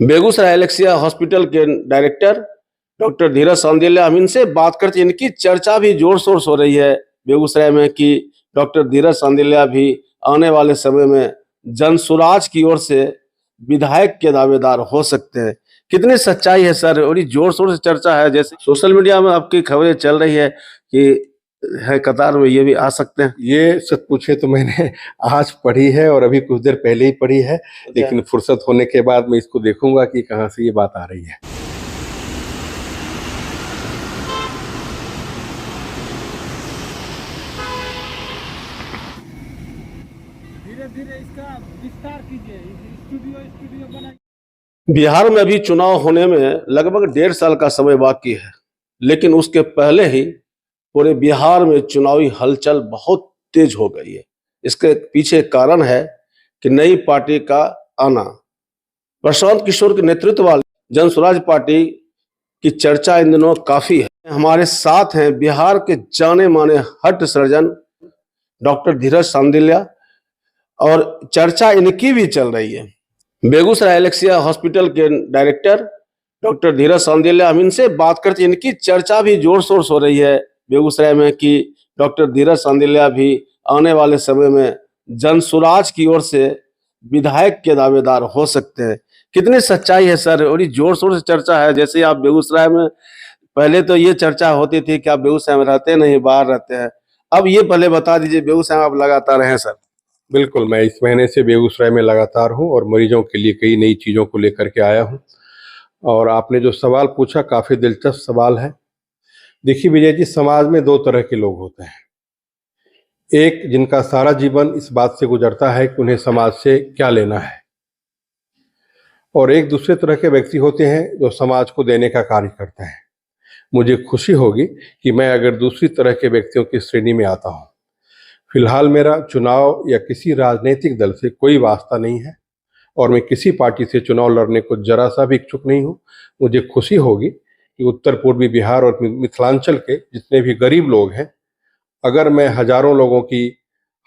Begusarai Alexia hospital के director doctor धीरज सांदिल्या, हम इनसे बात करते हैं। इनकी चर्चा भी जोर शोर से हो रही है बेगूसराय में कि डॉक्टर धीरज सांदिल्या भी आने वाले समय में जनसुराज की ओर से विधायक के दावेदार हो सकते हैं। कितनी सच्चाई है सर? और ये जोर शोर से चर्चा है, जैसे सोशल मीडिया में आपकी खबरें चल रही है कि है कतार में ये भी आ सकते हैं। ये सच पूछे तो मैंने आज पढ़ी है और अभी कुछ देर पहले ही पढ़ी है, लेकिन फुर्सत होने के बाद मैं इसको देखूंगा कि कहाँ से ये बात आ रही है। धीरे धीरे इसका विस्तार कीजिए, स्टूडियो बनाइए। बिहार में अभी चुनाव होने में लगभग 1.5 साल का समय बाकी है, लेकिन उसके पहले ही पूरे बिहार में चुनावी हलचल बहुत तेज हो गई है। इसके पीछे कारण है कि नई पार्टी का आना। प्रशांत किशोर के नेतृत्व वाली जनसुराज पार्टी की चर्चा इन दिनों काफी है। हमारे साथ हैं बिहार के जाने माने हट सर्जन डॉक्टर धीरज सांदिल्या, और चर्चा इनकी भी चल रही है। बेगूसराय एलेक्सिया हॉस्पिटल के डायरेक्टर डॉक्टर धीरज सांदिल्या, हम इनसे बात करते हैं। इनकी चर्चा भी जोर शोर से हो रही है बेगूसराय में कि डॉक्टर धीरज सांदिल्या भी आने वाले समय में जनसुराज की ओर से विधायक के दावेदार हो सकते हैं। कितनी सच्चाई है सर? और ये जोर शोर से चर्चा है, जैसे आप बेगूसराय में पहले तो ये चर्चा होती थी कि आप बेगूसराय में रहते नहीं, बाहर रहते हैं। अब ये पहले बता दीजिए, बेगूसराय में आप लगातार हैं सर? बिल्कुल, मैं इस महीने से बेगूसराय में लगातार हूँ और मरीजों के लिए कई नई चीज़ों को लेकर के आया हूँ। और आपने जो सवाल पूछा काफ़ी दिलचस्प सवाल है। देखिए विजय जी, समाज में दो तरह के लोग होते हैं। एक जिनका सारा जीवन इस बात से गुजरता है कि उन्हें समाज से क्या लेना है, और एक दूसरे तरह के व्यक्ति होते हैं जो समाज को देने का कार्य करते हैं। मुझे खुशी होगी कि मैं अगर दूसरी तरह के व्यक्तियों की श्रेणी में आता हूँ। फिलहाल मेरा चुनाव या किसी राजनीतिक दल से कोई वास्ता नहीं है और मैं किसी पार्टी से चुनाव लड़ने को जरा सा भी इच्छुक नहीं हूँ। मुझे खुशी होगी कि उत्तर पूर्वी बिहार और मिथिलांचल के जितने भी गरीब लोग हैं, अगर मैं हजारों लोगों की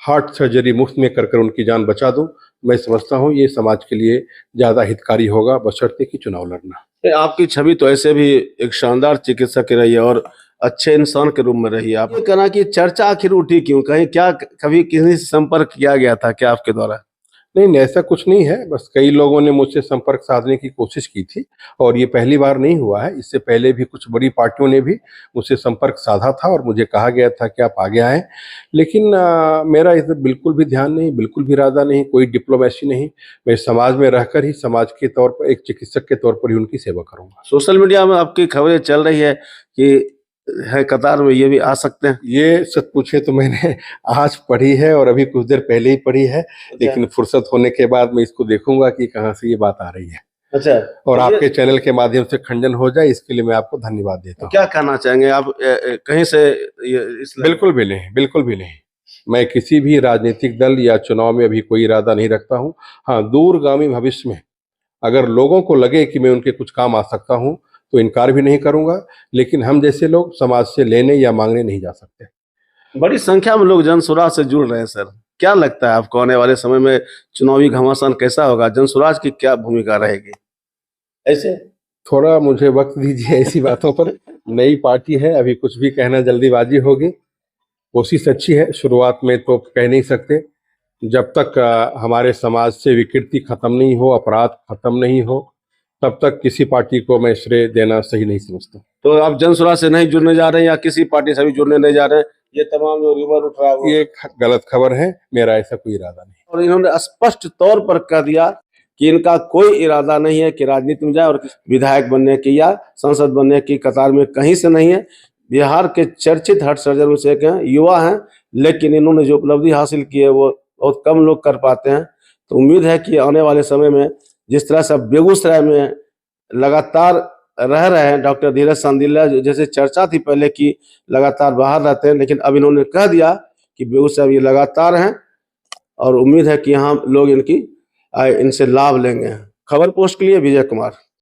हार्ट सर्जरी मुफ्त में कर उनकी जान बचा दूं, मैं समझता हूं ये समाज के लिए ज़्यादा हितकारी होगा, बशर्ते कि चुनाव लड़ना। आपकी छवि तो ऐसे भी एक शानदार चिकित्सक की रही है और अच्छे इंसान के रूप में रही है। आप ये कहना कि चर्चा आखिर उठी क्यों? कहीं क्या कभी किसी से संपर्क किया गया था क्या आपके द्वारा? नहीं, ऐसा कुछ नहीं है। बस कई लोगों ने मुझसे संपर्क साधने की कोशिश की थी और ये पहली बार नहीं हुआ है। इससे पहले भी कुछ बड़ी पार्टियों ने भी मुझसे संपर्क साधा था और मुझे कहा गया था कि आप आगे आएँ। लेकिन मेरा इस बिल्कुल भी ध्यान नहीं, बिल्कुल भी इरादा नहीं, कोई डिप्लोमेसी नहीं। मैं समाज में रहकर ही समाज के तौर पर एक चिकित्सक के तौर पर ही उनकी सेवा करूँगा। सोशल मीडिया में आपकी खबरें चल रही है कि है कतार में ये भी आ सकते हैं। ये सच पूछे तो मैंने आज पढ़ी है और अभी कुछ देर पहले ही पढ़ी है, लेकिन फुर्सत होने के बाद मैं इसको देखूंगा कि कहाँ से ये बात आ रही है। अच्छा, और आपके चैनल के माध्यम से खंडन हो जाए, इसके लिए मैं आपको धन्यवाद देता हूँ। क्या कहना चाहेंगे आप? कहीं से बिल्कुल भी नहीं, बिल्कुल भी नहीं। मैं किसी भी राजनीतिक दल या चुनाव में अभी कोई इरादा नहीं रखता हूँ। हाँ, दूरगामी भविष्य में अगर लोगों को लगे कि मैं उनके कुछ काम आ सकता हूँ तो इनकार भी नहीं करूंगा, लेकिन हम जैसे लोग समाज से लेने या मांगने नहीं जा सकते। बड़ी संख्या में लोग जनसुराज से जुड़ रहे हैं सर, क्या लगता है आपको आने वाले समय में चुनावी घमासान कैसा होगा? जनसुराज की क्या भूमिका रहेगी? ऐसे थोड़ा मुझे वक्त दीजिए ऐसी बातों पर। नई पार्टी है, अभी कुछ भी कहना जल्दीबाजी होगी। कोशिश अच्छी है, शुरुआत में तो कह नहीं सकते। जब तक हमारे समाज से विकृति खत्म नहीं हो, अपराध खत्म नहीं हो, तब तक किसी पार्टी को मैं श्रेय देना सही नहीं समझता। तो आप जनसुराज से नहीं जुड़ने जा रहे हैं या किसी पार्टी से भी जुड़ने नहीं जा रहे हैं? ये तमाम जो रूमर उठ रहा है ये गलत खबर है। मेरा ऐसा कोई इरादा नहीं। और इन्होंने स्पष्ट तौर पर कह दिया कि इनका कोई इरादा नहीं है कि राजनीति में जाए और विधायक बनने की या सांसद बनने की कतार में कहीं से नहीं है। बिहार के चर्चित हार्ट सर्जन में से एक हैं, युवा हैं, लेकिन इन्होंने जो उपलब्धि हासिल की है वो बहुत कम लोग कर पाते हैं। तो उम्मीद है कि आने वाले समय में जिस तरह से बेगूसराय में लगातार रह रहे हैं डॉक्टर धीरज सांदिल्या, जैसे चर्चा थी पहले कि लगातार बाहर रहते हैं, लेकिन अब इन्होंने कह दिया कि बेगूसराय में लगातार हैं और उम्मीद है कि यहाँ लोग इनसे लाभ लेंगे। खबर पोस्ट के लिए विजय कुमार।